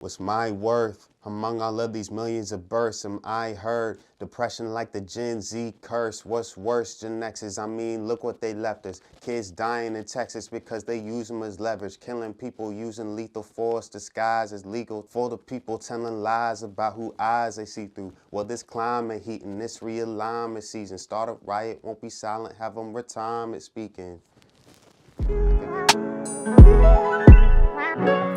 What's my worth? Among all of these millions of births, am I heard? Depression like the Gen Z curse. What's worse? Gen X's, I mean, look what they left us. Kids dying in Texas because they use them as leverage. Killing people using lethal force disguised as legal. For the people telling lies about who eyes they see through. Well, this climate heating, this realignment season. Start a riot, won't be silent, have them retirement speaking.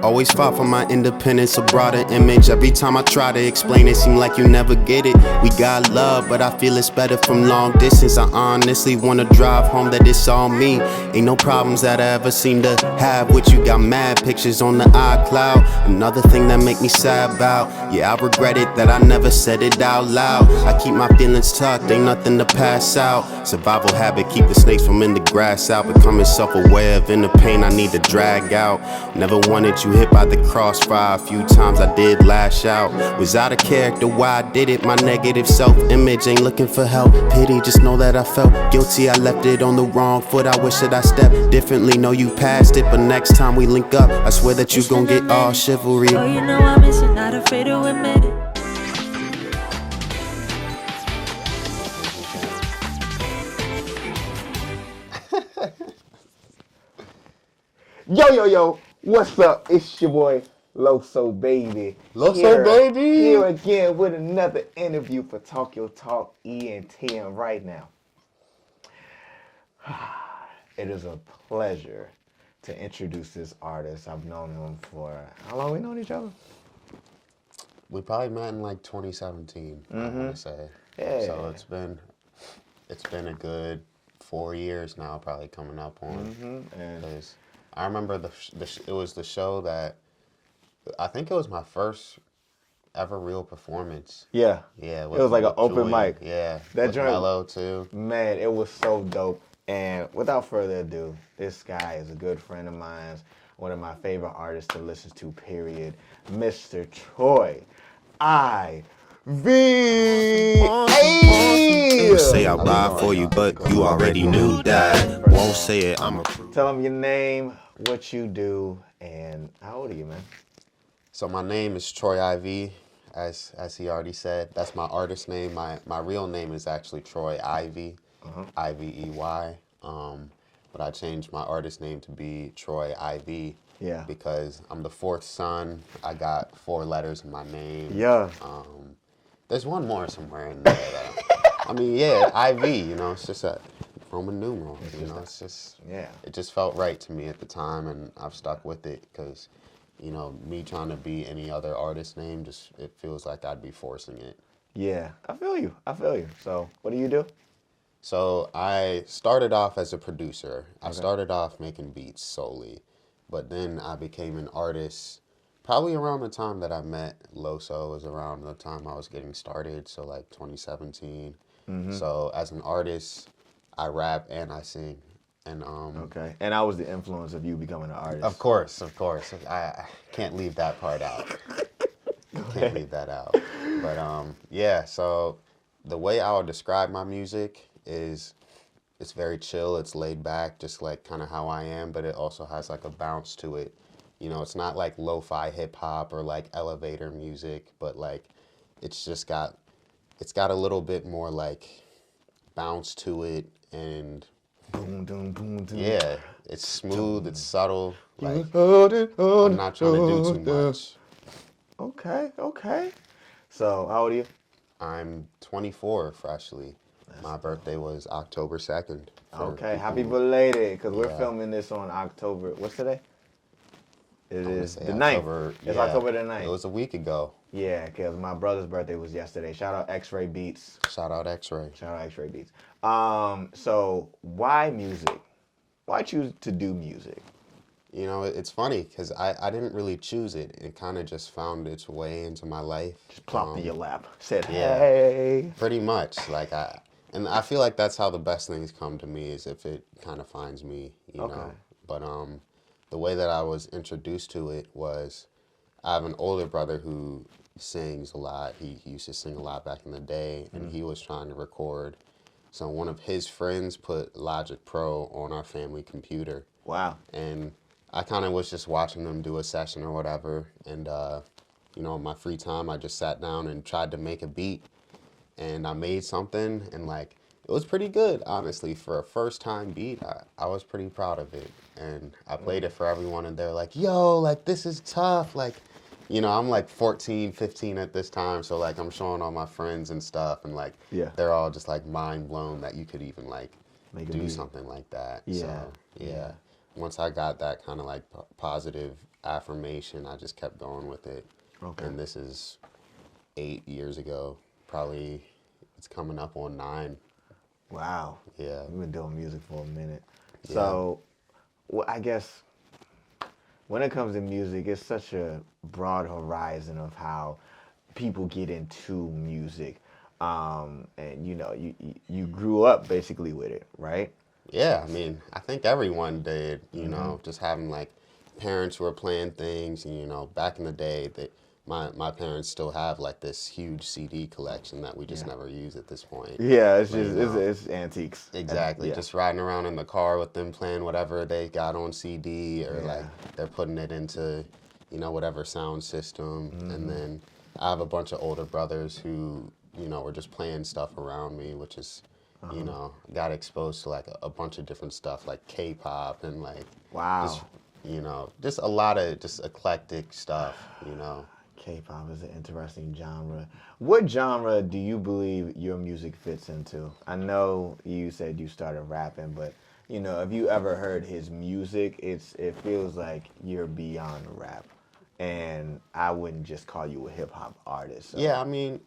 Always fought for my independence, a broader image. Every time I try to explain it, seem like you never get it. We got love, but I feel it's better from long distance. I honestly wanna drive home that it's all me. Ain't no problems that I ever seem to have with you. Got mad pictures on the iCloud. Another thing that make me sad about. Yeah, I regret it that I never said it out loud. I keep my feelings tucked, ain't nothing to pass out. Survival habit, keep the snakes from in the grass out. Becoming self-aware of inner pain I need to drag out. Never wanted you hit by the crossfire. A few times I did lash out. Was out of character why I did it. My negative self-image ain't looking for help. Pity, just know that I felt guilty. I left it on the wrong foot. I wish that I stepped differently. Know you passed it, but next time we link up, I swear that you gon' get all chivalry. Oh, you know I miss it, not afraid to admit it. Yo, what's up? It's your boy, Loso Baby. Loso Baby! Here again with another interview for Talk Your Talk ENTM right now. It is a pleasure to introduce this artist. I've known him for, how long we known each other? We probably met in like 2017, I want to say. Yeah. So it's been a good 4 years now, probably coming up on. And I remember it was the show that, I think it was my first ever real performance. yeah, Yeah. it was like an open Joy. mic. Yeah. That with joint- Mello too. Man, it was so dope. And without further ado, this guy is a good friend of mine, one of my favorite artists to listen to, period. Mr. Troy IV. Hey! Say I'll ride for you, but you already knew that. Won't say it, I'm a... Tell him your name, what you do, and how old are you, man? So my name is Troy IV, as he already said. That's my artist name. My real name is actually Troy Ivy, Ivey. But I changed my artist name to be Troy IV. Yeah. Because I'm the fourth son. I got 4 letters in my name. Yeah. There's one more somewhere in there. I mean, yeah, IV. You know, it's just a Roman numeral. It's just Yeah. It just felt right to me at the time, and I've stuck with it because, me trying to be any other artist name, it feels like I'd be forcing it. Yeah, I feel you. So, what do you do? So I started off as a producer. I started off making beats solely, but then I became an artist probably around the time that I met Loso. Was around the time I was getting started, so like 2017. So as an artist, I rap and I sing. And Okay, and I was the influence of you becoming an artist. Of course. I can't leave that part out. Can't leave that out. But yeah, so the way I would describe my music is it's very chill, it's laid back, just like kind of how I am, but it also has like a bounce to it. It's not like lo-fi hip hop or like elevator music, but like it's got a little bit more like bounce to it, and Boom, boom, boom, boom. yeah, it's smooth, it's subtle. Like I'm not trying to do too much. Okay. So, how old are you? I'm 24 freshly. My birthday was October 2nd. Okay, happy belated, because we're filming this on October, what's today? It is the 9th. It's October the 9th. It was a week ago. Yeah, because my brother's birthday was yesterday. Shout out X-Ray Beats. Shout out X-Ray. Beats. So why music? Why choose to do music? It's funny because I didn't really choose it. It kind of just found its way into my life. Just plopped in your lap. Said, yeah. hey. Pretty much. And I feel like that's how the best things come to me, is if it kind of finds me, you know. But the way that I was introduced to it was, I have an older brother who sings a lot. He used to sing a lot back in the day, and he was trying to record. So one of his friends put Logic Pro on our family computer. Wow. And I kind of was just watching them do a session or whatever, and my free time, I just sat down and tried to make a beat, and I made something, and like it was pretty good, honestly. For a first time beat, I was pretty proud of it. And I played it for everyone, and they're like, yo, like this is tough. Like, I'm like 14, 15 at this time, so like I'm showing all my friends and stuff, and like Yeah. they're all just like mind blown that you could even like Make a do beat. something like that. Yeah. So yeah. Yeah. Once I got that kind of like positive affirmation, I just kept going with it. Okay. And this is 8 years ago, probably. It's coming up on 9. Wow. Yeah. You've been doing music for a minute. Yeah. So, well, I guess when it comes to music, it's such a broad horizon of how people get into music. And you grew up basically with it, right? Yeah, I mean, I think everyone did, just having like parents who were playing things, and back in the day that my parents still have like this huge CD collection that we just Yeah. never use at this point. Yeah, it's But, just it's antiques. Exactly. Yeah. Just riding around in the car with them playing whatever they got on CD, or Yeah. like they're putting it into, whatever sound system. Mm-hmm. And then I have a bunch of older brothers who, were just playing stuff around me, which is, got exposed to like a bunch of different stuff like K-pop and like, Wow. just a lot of just eclectic stuff. K-pop is an interesting genre. What genre do you believe your music fits into? I know you said you started rapping, but if you ever heard his music, it feels like you're beyond rap, and I wouldn't just call you a hip hop artist. So. Yeah, I mean,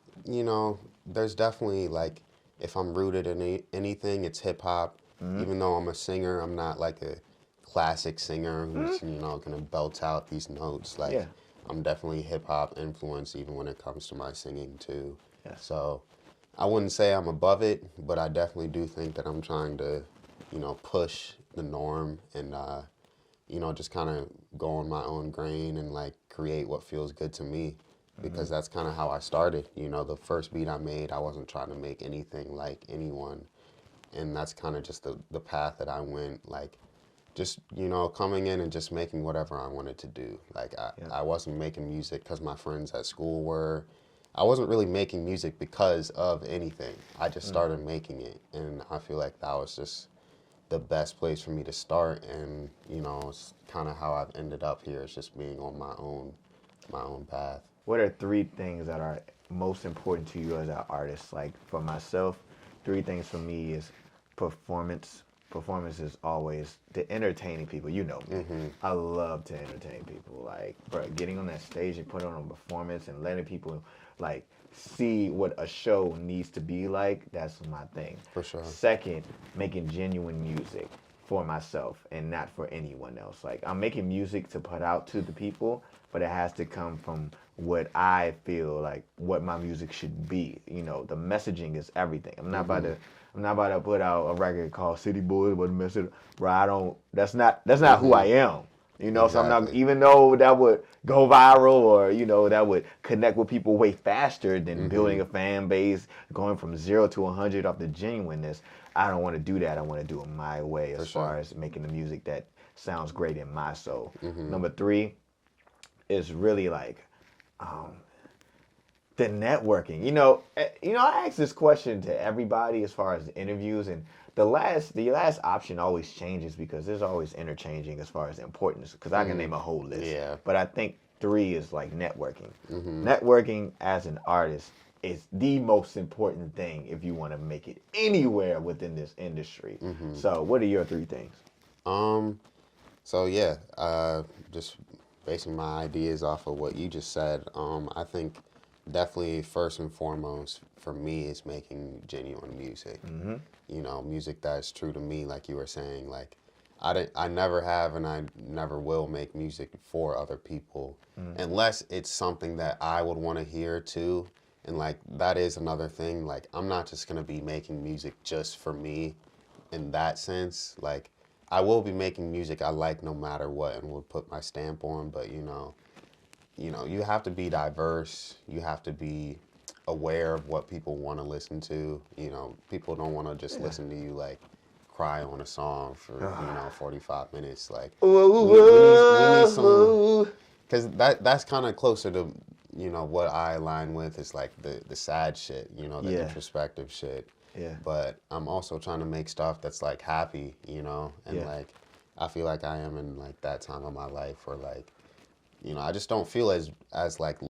there's definitely like, if I'm rooted in anything, it's hip hop. Even though I'm a singer, I'm not like a classic singer who's, gonna belt out these notes. Like, Yeah. I'm definitely hip hop influenced even when it comes to my singing too. Yeah. So I wouldn't say I'm above it, but I definitely do think that I'm trying to, push the norm and, just kind of go on my own grain and like create what feels good to me, because that's kind of how I started. The first beat I made, I wasn't trying to make anything like anyone. And that's kind of just the path that I went, like, just, coming in and just making whatever I wanted to do. Like, I wasn't making music because my friends at school were. I wasn't really making music because of anything. I just started making it. And I feel like that was just the best place for me to start. And, it's kind of how I've ended up here. It's just being on my own path. What are 3 things that are most important to you as an artist? Like for myself, 3 things for me is performance. Performance is always the entertaining people. You know me. I love to entertain people. Like, bro, getting on that stage and putting on a performance and letting people like see what a show needs to be like, that's my thing. For sure. Second, making genuine music for myself and not for anyone else. Like, I'm making music to put out to the people, but it has to come from what I feel like what my music should be. The messaging is everything. I'm not about to put out a record called City Boys, but the message, bro, I don't. That's not who I am. So I'm not. Exactly. Even though that would go viral, or that would connect with people way faster than building a fan base, going from 0 to 100 off the genuineness. I don't want to do that. I want to do it my way, as far as making the music that sounds great in my soul. Number 3 is really like the networking. I ask this question to everybody as far as interviews, and the last option always changes because there's always interchanging as far as importance. Because I can name a whole list. Yeah. But I think 3 is like networking. Networking as an artist is the most important thing if you want to make it anywhere within this industry. So, what are your 3 things? So yeah, just basing my ideas off of what you just said, I think definitely first and foremost for me is making genuine music. Music that's true to me, like you were saying. Like, I never have and I never will make music for other people unless it's something that I would want to hear too. And like, that is another thing. Like, I'm not just gonna be making music just for me in that sense. Like, I will be making music I like no matter what and will put my stamp on, but you have to be diverse. You have to be aware of what people want to listen to. People don't want to just listen to you like cry on a song for 45 minutes. Like, we need some, because that's kind of closer to you know, what I align with is like the sad shit, you know, the Yeah. introspective shit. Yeah. But I'm also trying to make stuff that's like happy, you know, and Yeah. like I feel like I am in like that time of my life where like, you know, I just don't feel as like